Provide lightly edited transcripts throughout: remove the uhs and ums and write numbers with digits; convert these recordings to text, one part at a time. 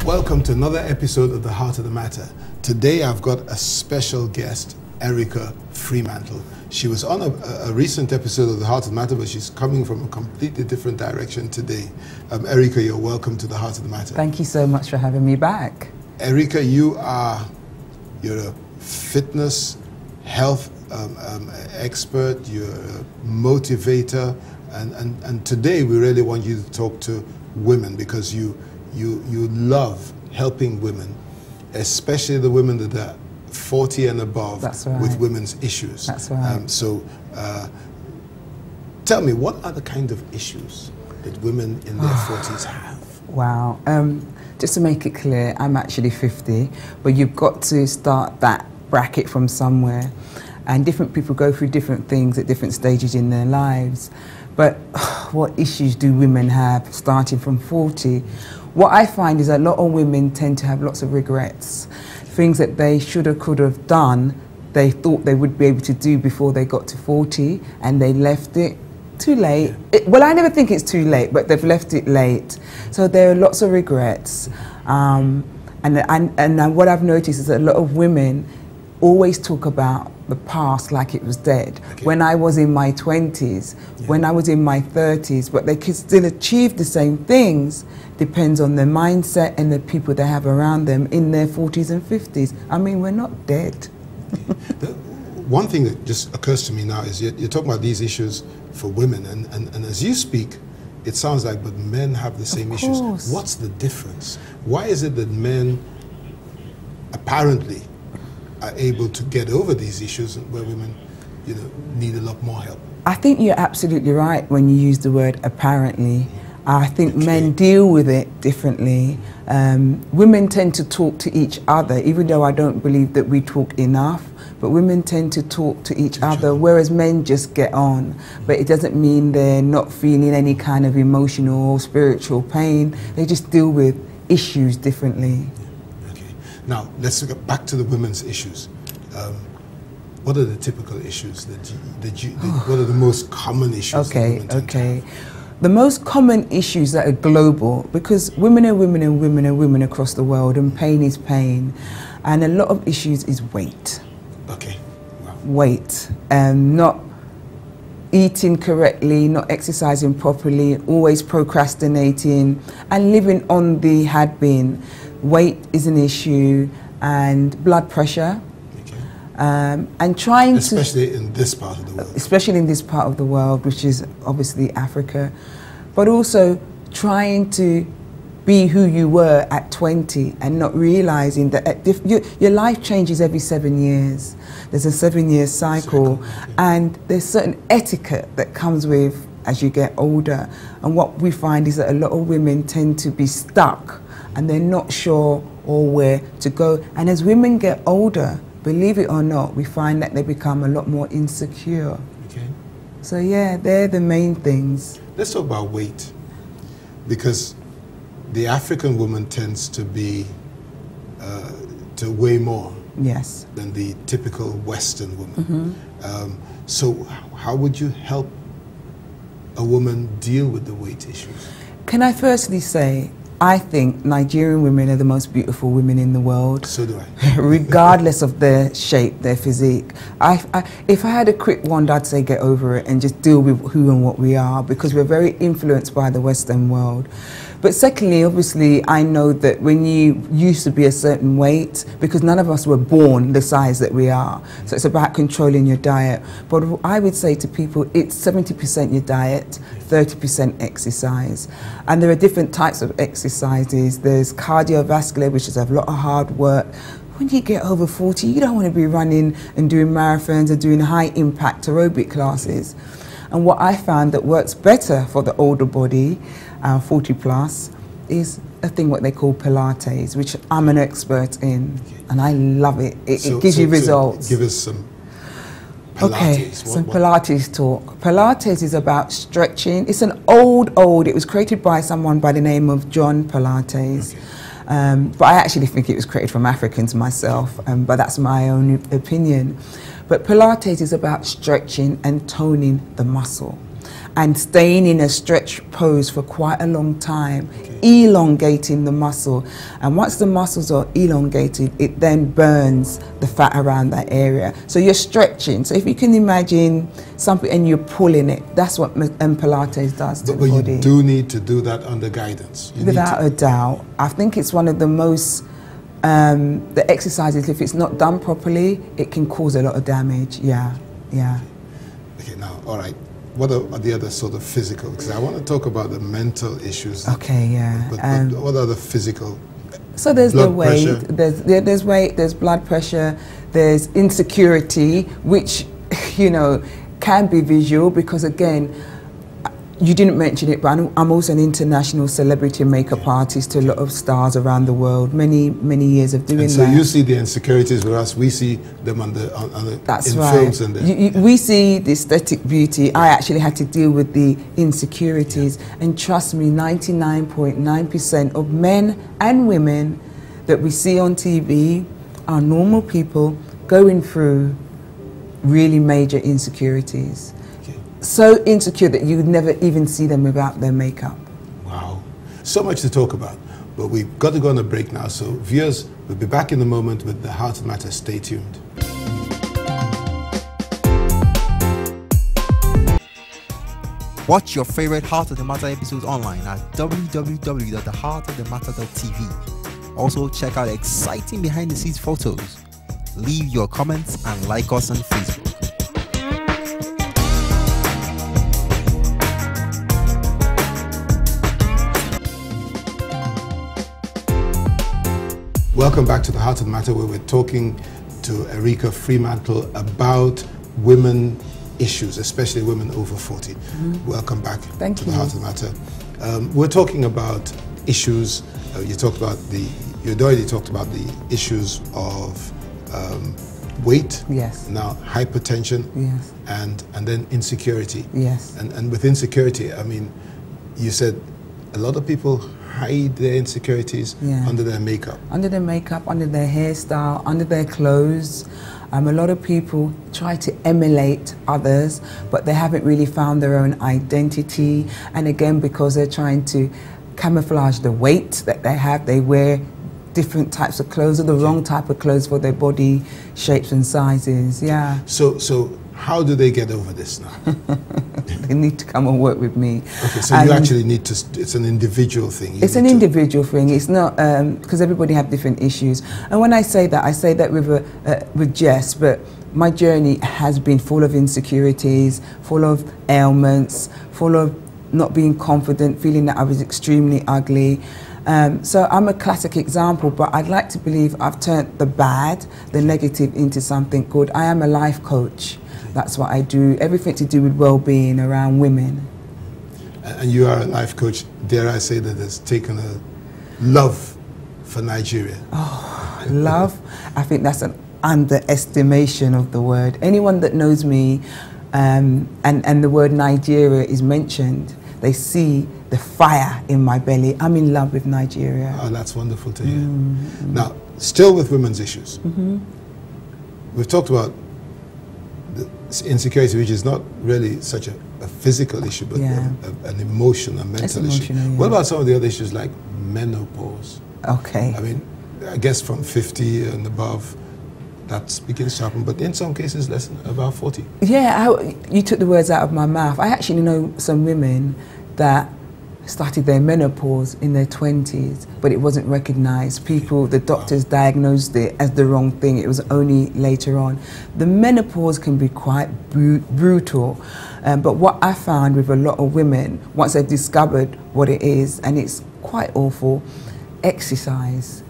Welcome to another episode of The Heart of the Matter. Today I've got a special guest, Eryca Freemantle. She was on a recent episode of The Heart of the Matter, but she's coming from a completely different direction today. Eryca, you're welcome to The Heart of the Matter. Thank you so much for having me back. Eryca, you're a fitness, health expert, you're a motivator, and today we really want you to talk to women because you love helping women, especially the women that are 40 and above. That's right. With women's issues. That's right. Tell me, what are the kind of issues that women in their 40s have? Wow. Just to make it clear, I'm actually 50, but you've got to start that bracket from somewhere. And different people go through different things at different stages in their lives. But what issues do women have starting from 40? What I find is a lot of women tend to have lots of regrets. Things that they should have, could have done, they thought they would be able to do before they got to 40, and they left it too late. Well, I never think it's too late, but they've left it late. So there are lots of regrets. And what I've noticed is that a lot of women always talk about the past like it was dead. Okay. When I was in my 20s, when I was in my 30s, but they could still achieve the same things. Depends on their mindset and the people they have around them in their 40s and 50s. I mean, we're not dead. One thing that just occurs to me now is you're talking about these issues for women, and as you speak, it sounds like, but men have the same issues. What's the difference? Why is it that men apparently are able to get over these issues where women, need a lot more help? I think you're absolutely right when you use the word apparently. I think men deal with it differently. Women tend to talk to each other, even though I don't believe that we talk enough, but women tend to talk to each other, whereas men just get on. But it doesn't mean they're not feeling any kind of emotional or spiritual pain. They just deal with issues differently. Now, let's get back to the women's issues. What are the typical issues what are the most common issues? Okay. The most common issues that are global, because women are women and women are women across the world, and pain is pain. And a lot of issues is weight. Okay. Wow. Weight. Not eating correctly, not exercising properly, always procrastinating, and living on the had been. Weight is an issue, and blood pressure, and trying especially in this part of the world. Especially in this part of the world, which is obviously Africa, but also trying to be who you were at 20 and not realizing that your life changes every 7 years. There's a 7-year cycle, and there's certain etiquette that comes with as you get older. And what we find is that a lot of women tend to be stuck, and they're not sure or where to go. And as women get older, believe it or not, we find that they become a lot more insecure. Okay. So yeah, they're the main things. Let's talk about weight, because the African woman tends to be, to weigh more than the typical Western woman. So how would you help a woman deal with the weight issues? Can I firstly say, I think Nigerian women are the most beautiful women in the world. So do I. Regardless of their shape, their physique. If I had a quick wand, I'd say get over it and just deal with who and what we are, because we're very influenced by the Western world. But secondly, obviously, I know that when you used to be a certain weight, because none of us were born the size that we are, so it's about controlling your diet. But I would say to people, it's 70% your diet, 30% exercise. And there are different types of exercises. There's cardiovascular, which is a lot of hard work. When you get over 40, you don't want to be running and doing marathons or doing high impact aerobic classes. And what I found that works better for the older body, 40 plus, is a thing what they call Pilates, which I'm an expert in, and I love it. It gives you results. Give us some Pilates. Okay, some Pilates talk. Pilates is about stretching. It's an old, it was created by someone by the name of John Pilates. But I actually think it was created from Africans myself, but that's my own opinion. But Pilates is about stretching and toning the muscle. and staying in a stretch pose for quite a long time, elongating the muscle. And once the muscles are elongated, it then burns the fat around that area. So you're stretching. So if you can imagine something and you're pulling it, that's what Pilates does to the body. But you do need to do that under guidance. Without a doubt. I think it's one of the most, the exercises, if it's not done properly, it can cause a lot of damage. Yeah, yeah. Okay, now, all right. What are the other sort of physical? Because I want to talk about the mental issues. Okay, yeah. But what are the physical? So there's the weight, there's weight, there's blood pressure, there's insecurity, which, you know, can be visual because, again, you didn't mention it, but I'm also an international celebrity makeup artist to a lot of stars around the world. Many years of doing that. So you see the insecurities, whereas we see them on the That's in right. films and we see the aesthetic beauty. I actually had to deal with the insecurities, and trust me, 99.9% of men and women that we see on TV are normal people going through really major insecurities. So insecure that you would never even see them without their makeup. Wow. So much to talk about. But we've got to go on a break now. So viewers, we'll be back in a moment with the Heart of the Matter. Stay tuned. Watch your favorite Heart of the Matter episodes online at www.theheartofthematter.tv. Also check out exciting behind the scenes photos. Leave your comments and like us on Facebook. Welcome back to the Heart of the Matter, where we're talking to Eryca Freemantle about women issues, especially women over 40. Welcome back to the Heart of the Matter. We're talking about issues. You'd already talked about the issues of weight. Yes. Now hypertension. Yes. And then insecurity. Yes. And with insecurity, I mean, you said a lot of people hide their insecurities under their makeup. Under their makeup, under their hairstyle, under their clothes. A lot of people try to emulate others, but they haven't really found their own identity. And again, because they're trying to camouflage the weight that they have, they wear different types of clothes or the wrong type of clothes for their body shapes and sizes. Yeah. So how do they get over this now? They need to come and work with me. Okay, so you actually need to, it's an individual thing. It's an individual thing. It's not, because everybody have different issues. And when I say that with jest, but my journey has been full of insecurities, full of ailments, full of not being confident, feeling that I was extremely ugly. So I'm a classic example, but I'd like to believe I've turned the bad, the negative into something good. I am a life coach. That's what I do, everything to do with well-being around women. And you are a life coach, dare I say, that has taken a love for Nigeria. Oh, love? I think that's an underestimation of the word. Anyone that knows me and the word Nigeria is mentioned, they see the fire in my belly. I'm in love with Nigeria. Oh, that's wonderful to hear. Now, still with women's issues. We've talked about the insecurity, which is not really such a physical issue, but an emotional, mental issue. What about some of the other issues like menopause? Okay. I mean, I guess from 50 and above, that begins to happen, but in some cases less than about 40. Yeah, you took the words out of my mouth. I actually know some women that started their menopause in their 20s, but it wasn't recognized. The doctors diagnosed it as the wrong thing. It was only later on. The menopause can be quite brutal, but what I found with a lot of women, once they've discovered what it is, and it's quite awful, exercise.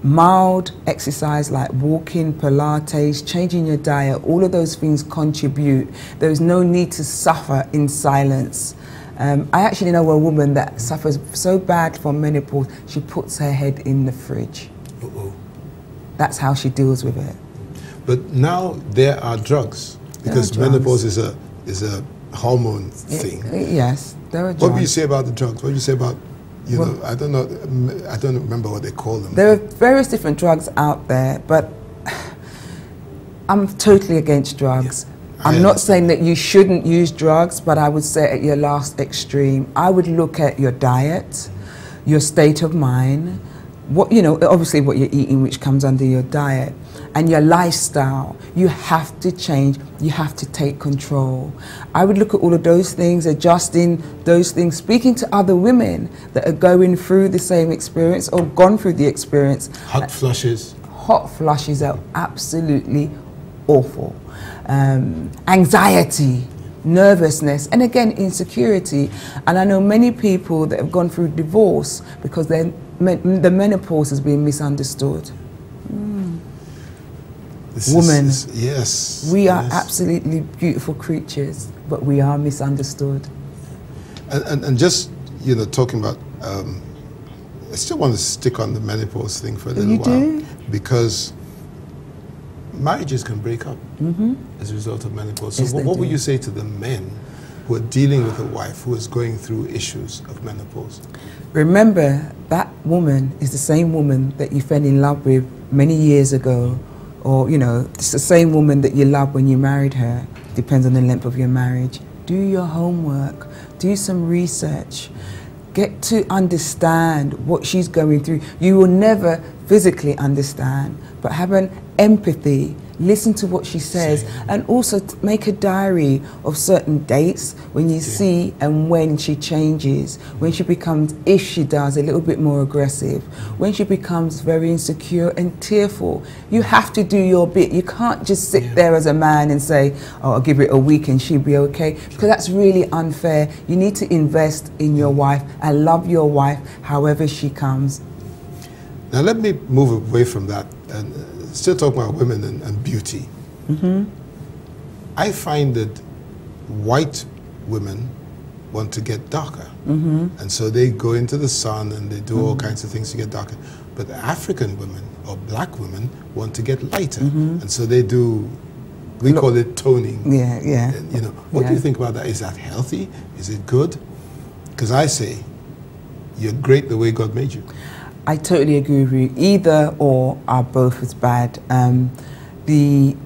Mild exercise like walking, Pilates, changing your diet, all of those things contribute. There is no need to suffer in silence. I actually know a woman that suffers so bad from menopause, she puts her head in the fridge. That's how she deals with it. But now there are drugs, because menopause is a hormone thing. Yes, there are drugs. What do you say about the drugs? What do you say about, you know, I don't remember what they call them. There are various different drugs out there, but I'm totally against drugs. I'm not saying that you shouldn't use drugs, but I would say at your last extreme, I would look at your diet, your state of mind, what, you know, obviously what you're eating, which comes under your diet, and your lifestyle. You have to change, you have to take control. I would look at all of those things, adjusting those things, speaking to other women that are going through the same experience or gone through the experience. Hot flushes. Hot flushes are absolutely awful. Anxiety, nervousness, and again, insecurity. And I know many people that have gone through divorce because the menopause has been misunderstood. Women, yes, we are absolutely beautiful creatures, but we are misunderstood. And just, you know, talking about, I still want to stick on the menopause thing for a little while, because marriages can break up as a result of menopause. So what would you say to the men who are dealing with a wife who is going through issues of menopause? Remember, that woman is the same woman that you fell in love with many years ago, or, you know, it's the same woman that you loved when you married her. Depends on the length of your marriage. Do your homework, do some research, get to understand what she's going through. You will never physically understand, but have an empathy, listen to what she says, and also make a diary of certain dates when you see and when she changes, when she becomes, if she does, a little bit more aggressive, when she becomes very insecure and tearful. You have to do your bit. You can't just sit there as a man and say, oh, I'll give it a week and she'll be okay, because that's really unfair. You need to invest in your wife and love your wife however she comes. Now let me move away from that and still talk about women and beauty. I find that white women want to get darker. And so they go into the sun and they do all kinds of things to get darker. But African women or black women want to get lighter. And so they do, we call it toning. You know, what do you think about that? Is that healthy? Is it good? Because I say, you're great the way God made you. I totally agree with you. Either or are both as bad. The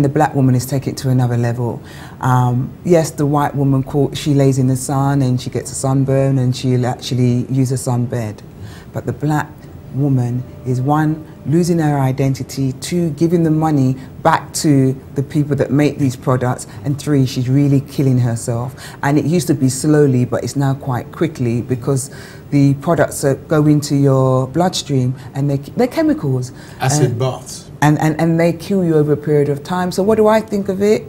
black woman is taking it to another level. Yes, the white woman, she lays in the sun and she gets a sunburn and she'll actually use a sunbed. But the black woman is, one, losing her identity, two, giving the money back to the people that make these products, and three, she's really killing herself. And it used to be slowly, but it's now quite quickly, because the products go into your bloodstream and they're chemicals. Acid baths. And they kill you over a period of time. So what do I think of it?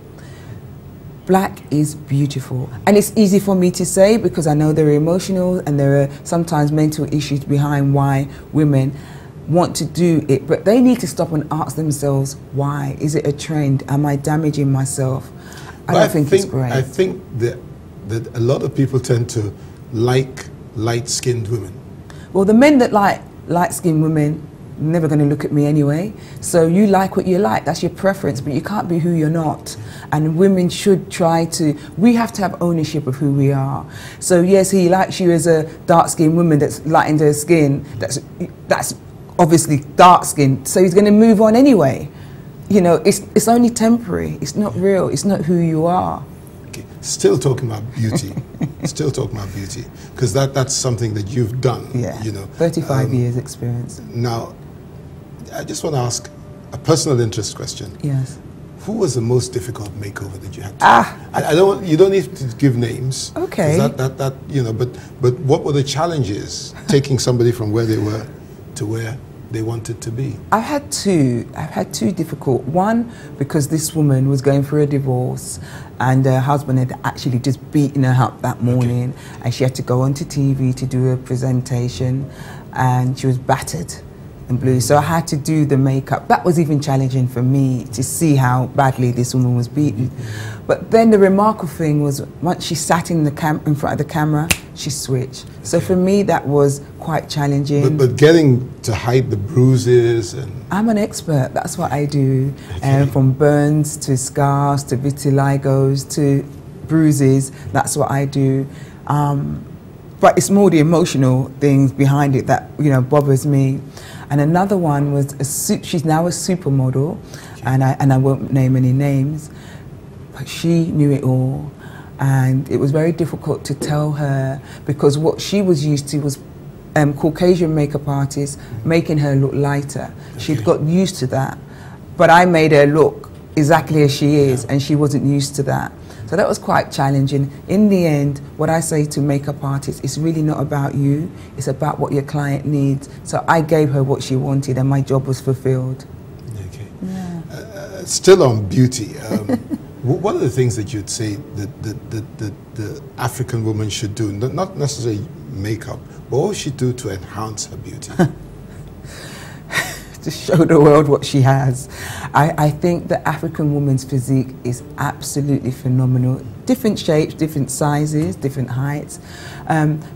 Black is beautiful. And it's easy for me to say because I know there are emotional and there are sometimes mental issues behind why women want to do it. But they need to stop and ask themselves, why? Is it a trend? Am I damaging myself? I think it's great. I think that a lot of people tend to like light-skinned women. Well, the men that like light-skinned women, never going to look at me anyway. So you like what you like, that's your preference, but you can't be who you're not. And women should try to, we have to have ownership of who we are. So yes, he likes you as a dark-skinned woman that's lightened her skin, that's obviously dark-skinned, so he's going to move on anyway. You know, it's only temporary, it's not real, it's not who you are. Okay. Still talking about beauty, still talking about beauty, because that's something that you've done. Yeah, you know, 35 years experience. Now, I just want to ask a personal interest question. Yes. Who was the most difficult makeover that you had to? You don't need to give names. Okay. That you know, but what were the challenges taking somebody from where they were to where they wanted to be? I've had two difficult. One, because this woman was going through a divorce and her husband had actually just beaten her up that morning, and she had to go onto TV to do a presentation and she was battered and blue. So I had to do the makeup. That was even challenging for me to see how badly this woman was beaten. But then the remarkable thing was, once she sat in front of the camera, she switched. So for me, that was quite challenging. But getting to hide the bruises and... I'm an expert, that's what I do. From burns to scars to vitiligos to bruises, that's what I do. But it's more the emotional things behind it that, you know, bothers me. And another one was she's now a supermodel, and I won't name any names. but she knew it all. And it was very difficult to tell her, because what she was used to was Caucasian makeup artists making her look lighter. Okay. She'd got used to that. But I made her look exactly as she is, and she wasn't used to that. So that was quite challenging. In the end, what I say to makeup artists, it's really not about you, it's about what your client needs. So I gave her what she wanted, and my job was fulfilled. Okay. Yeah. Still on beauty, what are the things that you'd say that the African woman should do? Not necessarily makeup, but what should she do to enhance her beauty? To show the world what she has. I think the African woman's physique is absolutely phenomenal. Different shapes, different sizes, different heights.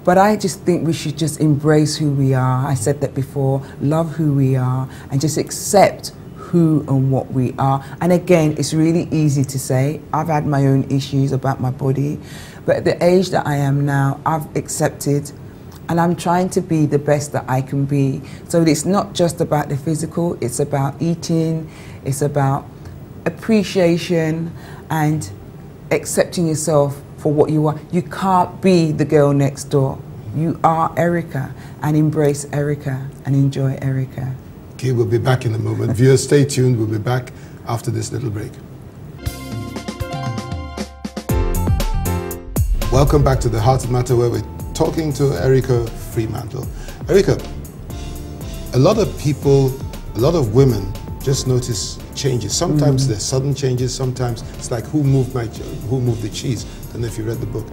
But I just think we should just embrace who we are. I said that before, love who we are, and just accept who and what we are. And again, it's really easy to say. I've had my own issues about my body, but at the age that I am now, I've accepted, and I'm trying to be the best that I can be. So it's not just about the physical, it's about eating, it's about appreciation and accepting yourself for what you are. You can't be the girl next door. You are Eryca, and embrace Eryca and enjoy Eryca. Okay, we'll be back in a moment. Viewers, stay tuned. We'll be back after this little break. Welcome back to The Heart of Matter, where we're talking to Eryca Freemantle. Eryca, a lot of people, a lot of women just notice changes. Sometimes they're sudden changes, sometimes it's like who moved the cheese? I don't know if you read the book.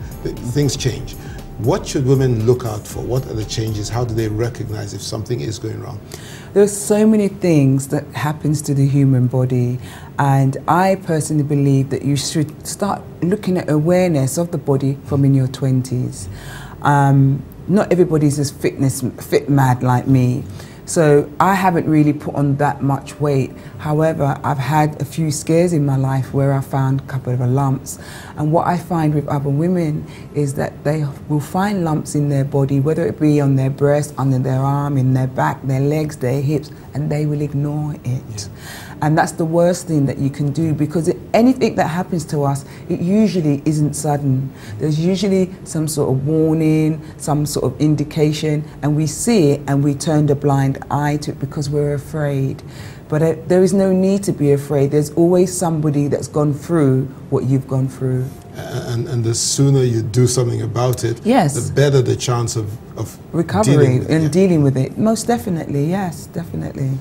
Things change. What should women look out for? What are the changes? How do they recognize if something is going wrong? There's so many things that happens to the human body, and I personally believe that you should start looking at awareness of the body from in your 20s. Not everybody's as fit mad like me. So I haven't really put on that much weight. However, I've had a few scares in my life where I found a couple of lumps. And what I find with other women is that they will find lumps in their body, whether it be on their breast, under their arm, in their back, their legs, their hips, and they will ignore it. Yeah. And that's the worst thing that you can do, because anything that happens to us, it usually isn't sudden. There's usually some sort of warning, some sort of indication, and we see it and we turn a blind eye to it because we're afraid. But there is no need to be afraid. There's always somebody that's gone through what you've gone through. And the sooner you do something about it, yes, the better the chance of recovery and dealing with it. Most definitely, yes, definitely.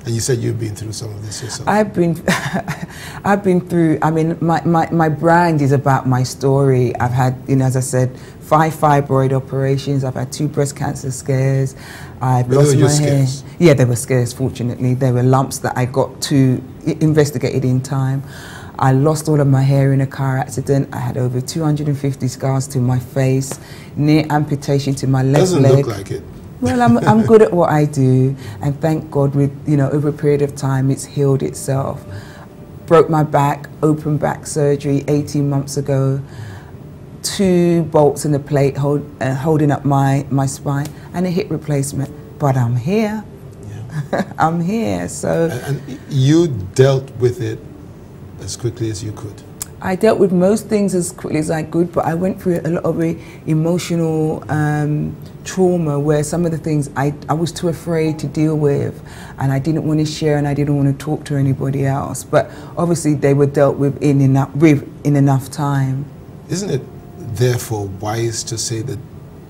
And you said you've been through some of this yourself. I've been through, I mean, my brand is about my story. I've had, you know, as I said, 5 fibroid operations. I've had 2 breast cancer scares. I've lost my hair. Scares? Yeah, they were scares, fortunately. They were lumps that I got to investigated in time. I lost all of my hair in a car accident. I had over 250 scars to my face, near amputation to my left leg. Doesn't look like it. Well, I'm good at what I do, and thank God, with, you know, over a period of time, it's healed itself. Broke my back, open back surgery 18 months ago. 2 bolts and a plate holding up my spine, and a hip replacement. But I'm here. Yeah. I'm here. So. And you dealt with it as quickly as you could. I dealt with most things as quickly as I could, but I went through a lot of emotional trauma where some of the things I was too afraid to deal with, and I didn't want to share, and I didn't want to talk to anybody else. But obviously they were dealt with in enough time. Isn't it therefore wise to say that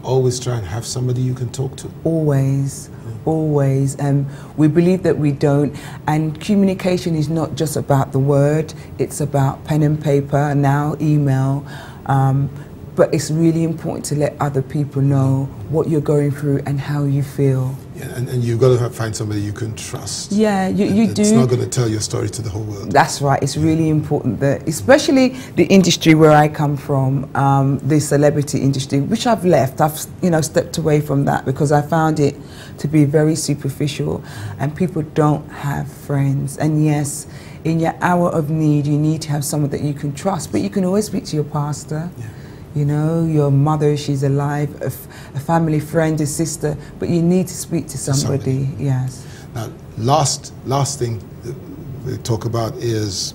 always try and have somebody you can talk to? Always. Always. We believe that we don't, and communication is not just about the word, it's about pen and paper, now email, but it's really important to let other people know what you're going through and how you feel. Yeah, and you've got to find somebody you can trust. Yeah, you do. It's not going to tell your story to the whole world. That's right. It's really important that, especially the industry where I come from, the celebrity industry, which I've left. I've, you know, stepped away from that because I found it to be very superficial, and people don't have friends. And yes, in your hour of need, you need to have someone that you can trust, but you can always speak to your pastor. Yeah. You know, your mother, she's alive, a family friend, a sister, but you need to speak to somebody. Yes. Now, last thing we talk about is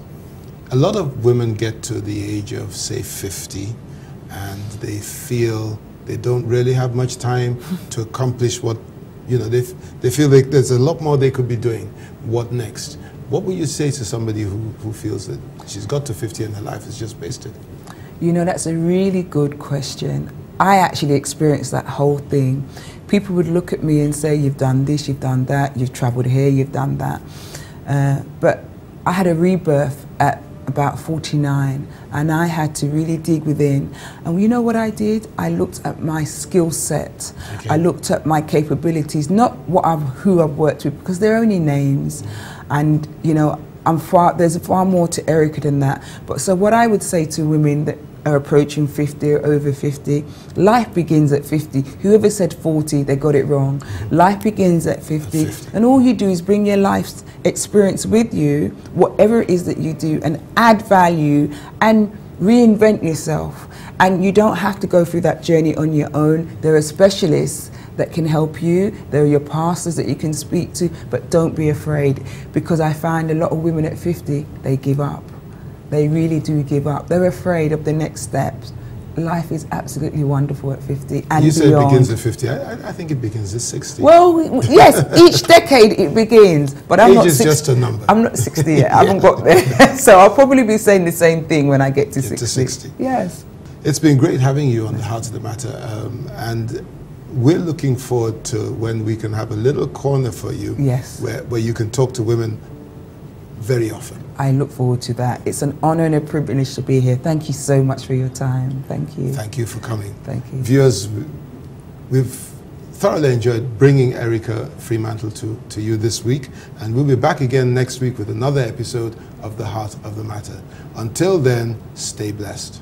A lot of women get to the age of, say, 50, and they feel they don't really have much time to accomplish what, you know, they feel like there's a lot more they could be doing. What next? What would you say to somebody who feels that she's got to 50 and her life is just wasted? You know, that's a really good question. I actually experienced that whole thing. People would look at me and say, you've done this, you've done that, you've traveled here, you've done that. But I had a rebirth at about 49, and I had to really dig within. And you know what I did? I looked at my skill set. Okay. I looked at my capabilities, not who I've worked with, because they're only names. And you know, there's far more to Eryca than that. But so what I would say to women that are approaching 50 or over 50, life begins at 50. Whoever said 40, they got it wrong. Life begins at 50. And all you do is bring your life's experience with you, whatever it is that you do, and add value and reinvent yourself. And you don't have to go through that journey on your own. There are specialists that can help you. There are your pastors that you can speak to, but don't be afraid, because I find a lot of women at 50, they give up. They really do give up. They're afraid of the next steps. Life is absolutely wonderful at 50 and beyond. You say it begins at 50. I think it begins at 60. Well, yes, each decade it begins. But I'm not 60. Just a number. I'm not 60 yet. I haven't got there. So I'll probably be saying the same thing when I get to 60. Yes. It's been great having you on the Heart of the Matter. And we're looking forward to when we can have a little corner for you. Yes. Where you can talk to women very often. I look forward to that. It's an honor and a privilege to be here. Thank you so much for your time. Thank you. Thank you for coming. Thank you. Viewers, we've thoroughly enjoyed bringing Eryca Freemantle to you this week, and we'll be back again next week with another episode of The Heart of the Matter. Until then, stay blessed.